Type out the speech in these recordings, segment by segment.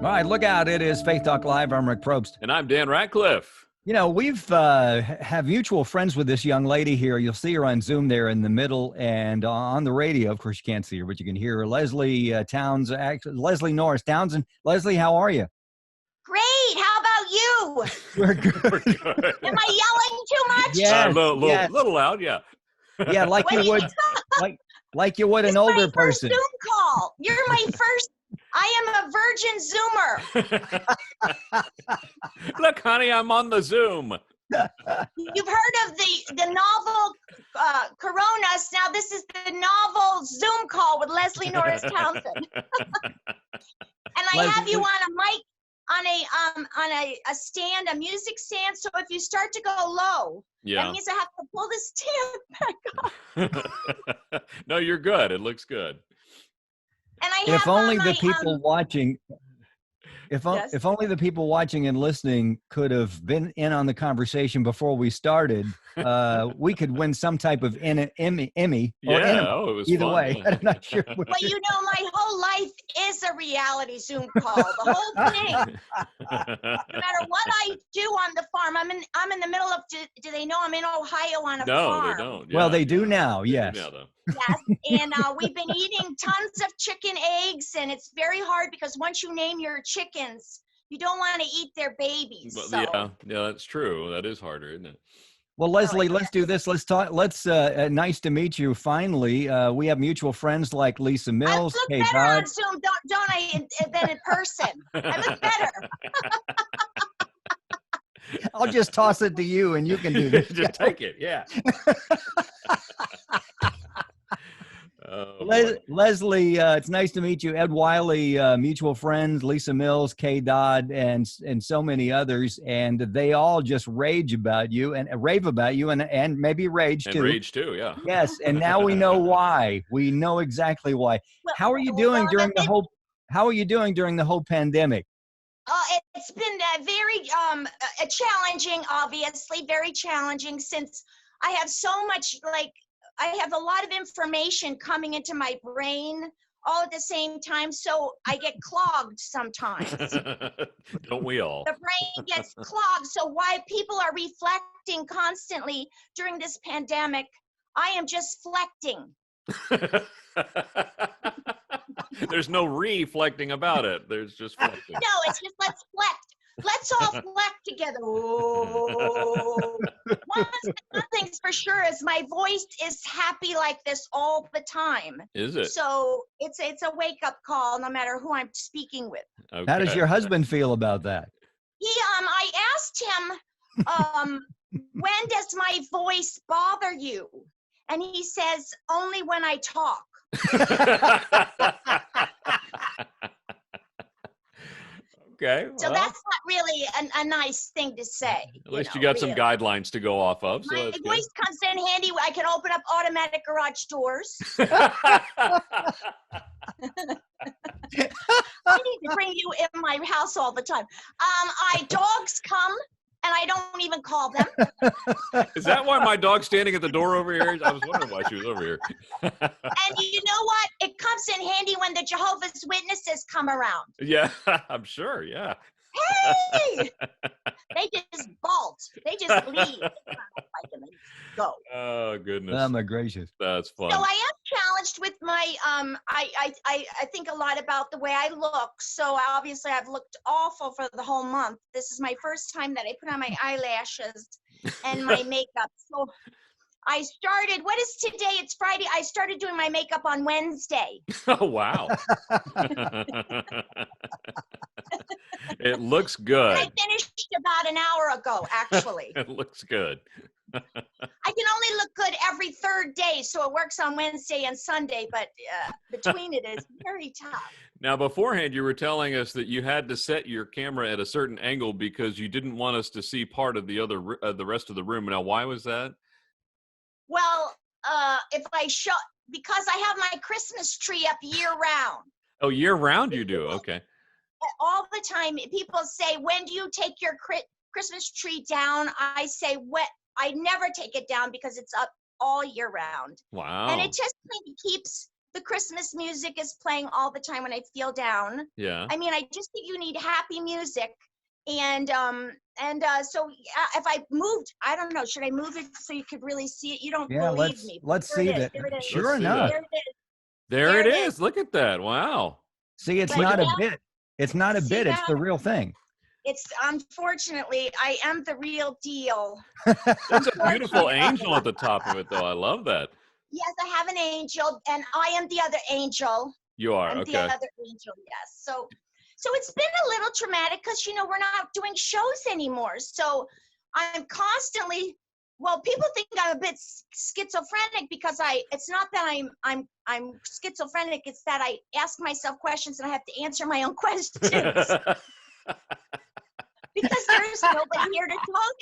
All right, look out. It is Faith Talk Live. I'm Rick Probst. And I'm Dan Ratcliffe. You know, we've have mutual friends with this young lady here. You'll see her on Zoom there in the middle, and on the radio. Of course, you can't see her, but you can hear her. Leslie Norris. Townsend. Leslie, how are you? Great. How about you? We're good. We're good. Am I yelling too much? Yes, yes. Little loud, yeah. Yeah, like you would, like you would an older person. This is my first Zoom call. You're my first. I am a virgin Zoomer. Look, honey, I'm on the Zoom. You've heard of the novel Coronas. Now this is the novel Zoom call with Leslie Norris Townsend. And I have you on a mic, on a stand, a music stand. So if you start to go low, that means I have to pull the stand back up. No, you're good. It looks good. And I If have only on the my, people watching, if only the people watching and listening could have been in on the conversation before we started, we could win some type of Emmy. Or it was either fun, way. yeah. I'm not sure. Well, you know, my whole life is a reality Zoom call. The whole thing. No matter what I do on the farm, I'm in the middle of. Do they know I'm in Ohio on a farm? No, they don't. Well, they do now. Yes. Yes, and we've been eating tons of chicken eggs, and it's very hard because once you name your chickens, you don't want to eat their babies. Well, So. yeah, that's true. That is harder, isn't it? Well, Leslie, let's do this. Let's talk. Nice to meet you. Finally, we have mutual friends like Lisa Mills. I look Kay better Dodd. on Zoom, don't I, than in person. I look better. I'll just toss it to you, and you can do this. Just take it. Yeah. Leslie, it's nice to meet you. Ed Wiley, mutual friends, Lisa Mills, Kay Dodd, and so many others, and they all just rave about you, and maybe rage too. And rage too, yeah. Yes, and now we know why. We know exactly why. Well, How are you doing during the whole? How are you doing during the whole pandemic? It's been very challenging, obviously, very challenging since I have so much, I have a lot of information coming into my brain all at the same time, so I get clogged sometimes. Don't we all? The brain gets clogged, so while people are reflecting constantly during this pandemic, I am just flecting. There's no reflecting about it. There's just flecting. No, it's just let's flect. Let's all flect together. Oh. One thing's for sure is my voice is happy like this all the time. Is it? So it's a wake-up call no matter who I'm speaking with. Okay. How does your husband feel about that? I asked him, when does my voice bother you? And he says, only when I talk. Okay. So that's not really a nice thing to say. At least you got some guidelines to go off of. So My voice comes in handy. I can open up automatic garage doors. I need to bring you in my house all the time. Dogs come, and I don't even call them. Is that why my dog's standing at the door over here? I was wondering why she was over here. And you know what? It comes in handy when the Jehovah's Witnesses come around. Yeah, I'm sure. Yeah. Hey! They just bolt. They just leave. Go. Oh goodness. Oh my gracious. That's fun. So I am challenged with my I think a lot about the way I look. So obviously I've looked awful for the whole month. This is my first time that I put on my eyelashes and my makeup. So I started, what is today? It's Friday. I started doing my makeup on Wednesday. Oh wow. It looks good. I finished about an hour ago, actually. It looks good. I can only look good every third day, so it works on Wednesday and Sunday, but between it is very tough. Now, beforehand, you were telling us that you had to set your camera at a certain angle because you didn't want us to see part of the rest of the room. Now, why was that? Well, because I have my Christmas tree up year round. Oh, year round you do? Okay. All the time, people say, when do you take your Christmas tree down? I say, I never take it down because it's up all year round. Wow. And it just keeps the Christmas music is playing all the time when I feel down. Yeah. I mean, I just think you need happy music. And so if I moved, I don't know, should I move it so you could really see it? You don't Yeah, believe me. let's There see it is. that. There it is. Sure Let's see enough. that. There it is. There it is. Look at that. Wow. See, it's But not a yeah. bit. It's not a See bit. It's that? the real thing. It's unfortunately, I am the real deal. There's a beautiful angel at the top of it, though. I love that. Yes, I have an angel, and I am the other angel. You are. I'm Okay. the other angel, yes. So it's been a little traumatic because, you know, we're not doing shows anymore. So I'm constantly, well, people think I'm a bit schizophrenic because it's not that I'm schizophrenic. It's that I ask myself questions and I have to answer my own questions because there's nobody here to talk.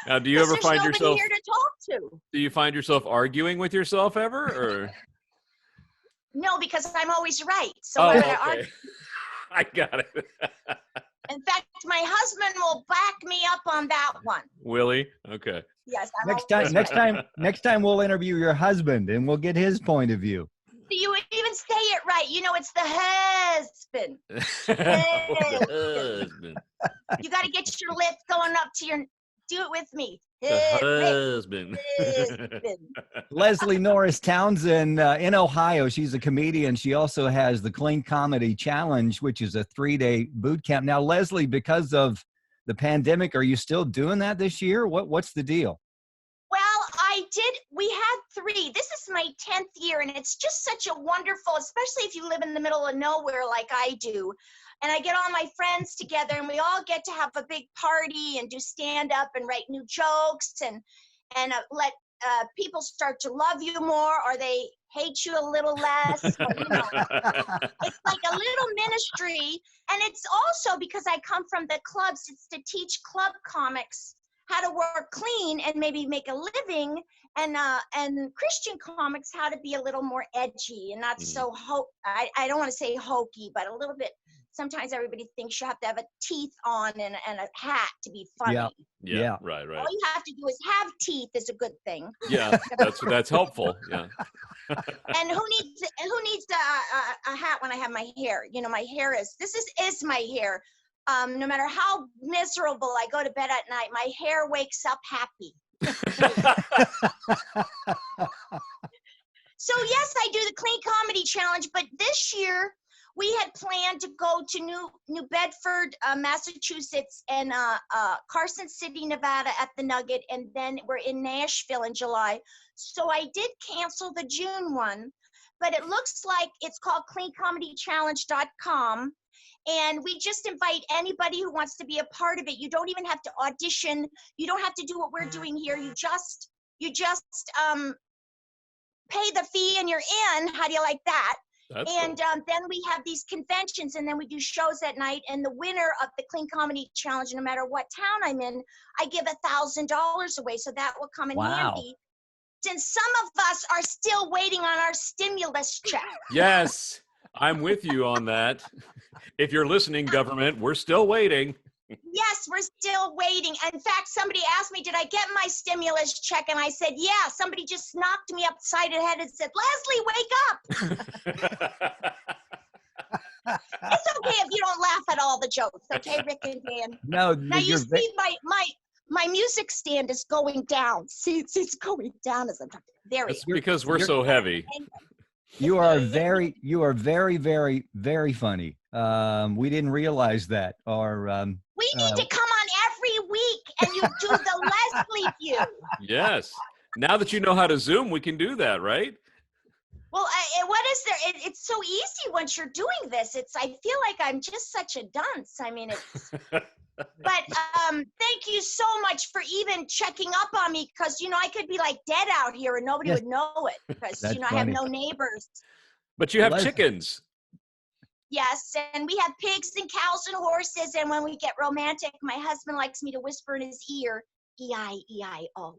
Now, do you ever find nobody yourself? here to talk to. Do you find yourself arguing with yourself ever, or? No, because I'm always right. So Oh, why would I okay. argue? I got it. In fact, my husband will back me up on that one. Willie? Okay. Yes. I'm Next always right. next time we'll interview your husband and we'll get his point of view. You even say it right. You know, it's the husband. Husband. You got to get your lips going up to your, do it with me. Husband. Husband. Leslie Norris Townsend in Ohio. She's a comedian. She also has the Clean Comedy Challenge, which is a 3-day boot camp. Now, Leslie, because of the pandemic, are you still doing that this year? What's the deal? Well, we had 3. This is my 10th year, and it's just such a wonderful, especially if you live in the middle of nowhere like I do. And I get all my friends together, and we all get to have a big party and do stand-up and write new jokes and let people start to love you more, or they hate you a little less. Or, you know, it's like a little ministry. And it's also because I come from the clubs, it's to teach club comics how to work clean and maybe make a living, and Christian comics how to be a little more edgy and not so I don't want to say hokey, but a little bit. Sometimes everybody thinks you have to have a teeth on and a hat to be funny. Yeah. Right. All you have to do is have teeth is a good thing. Yeah, that's helpful. Yeah. And who needs a hat when I have my hair? You know, my hair is my hair. No matter how miserable I go to bed at night, my hair wakes up happy. So yes, I do the Clean Comedy Challenge, but this year we had planned to go to New Bedford, Massachusetts, and Carson City, Nevada at the Nugget, and then we're in Nashville in July. So I did cancel the June one, but it looks like it's called cleancomedychallenge.com. And we just invite anybody who wants to be a part of it. You don't even have to audition. You don't have to do what we're doing here. You just pay the fee and you're in. How do you like that? That's and cool. Then we have these conventions, and then we do shows at night. And the winner of the Clean Comedy Challenge, no matter what town I'm in, I give $1,000 away. So that will come in handy. Since some of us are still waiting on our stimulus check. Yes, I'm with you on that. If you're listening, government, we're still waiting. Yes, we're still waiting. In fact, somebody asked me, did I get my stimulus check? And I said, yeah. Somebody just knocked me upside the head and said, Leslie, wake up. It's okay if you don't laugh at all the jokes. Okay, Rick and Dan? No. Now you see my music stand is going down. See, it's going down as I'm talking. There That's because we're so heavy. You are very, very, very funny. We didn't realize that. We need to come on every week and you do the Leslie view. Yes. Now that you know how to Zoom, we can do that, right? Well, what is there? It's so easy once you're doing this. I feel like I'm just such a dunce. I mean, it's. But thank you so much for even checking up on me, because I could be like dead out here and nobody would know it because I have no neighbors. But you have chickens. Yes, and we have pigs and cows and horses, and when we get romantic, my husband likes me to whisper in his ear, E-I-E-I-O.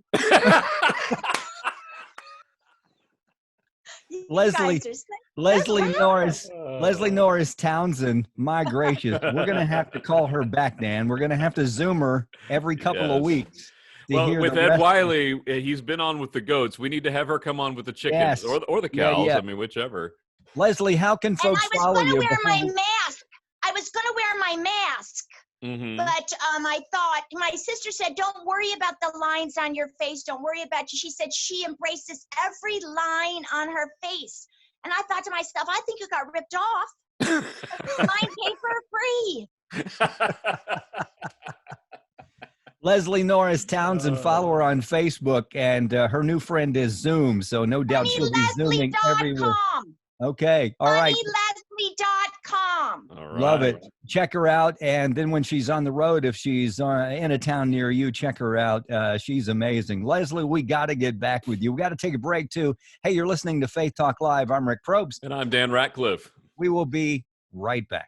Leslie Norris Townsend, my gracious, we're going to have to call her back, Dan. We're going to have to Zoom her every couple of weeks. Well, hear with the Ed rest. Wiley, he's been on with the goats. We need to have her come on with the chickens Yes. or the Yeah, cows. yeah. I mean, whichever. Leslie, how can And folks I was follow going to you? wear my before we- mask. I was going to wear my mask. Hmm. But I thought, my sister said, don't worry about the lines on your face. Don't worry about you. She said she embraces every line on her face. And I thought to myself, I think you got ripped off. Line paper free. Leslie Norris Townsend, follow her on Facebook, and her new friend is Zoom, so no doubt she'll be zooming everywhere. FunnyLeslie.com. Okay, all right. FunnyLeslie.com. All right. Love it. Check her out. And then when she's on the road, if she's in a town near you, check her out. She's amazing. Leslie, we got to get back with you. We got to take a break too. Hey, you're listening to Faith Talk Live. I'm Rick Probst. And I'm Dan Ratcliffe. We will be right back.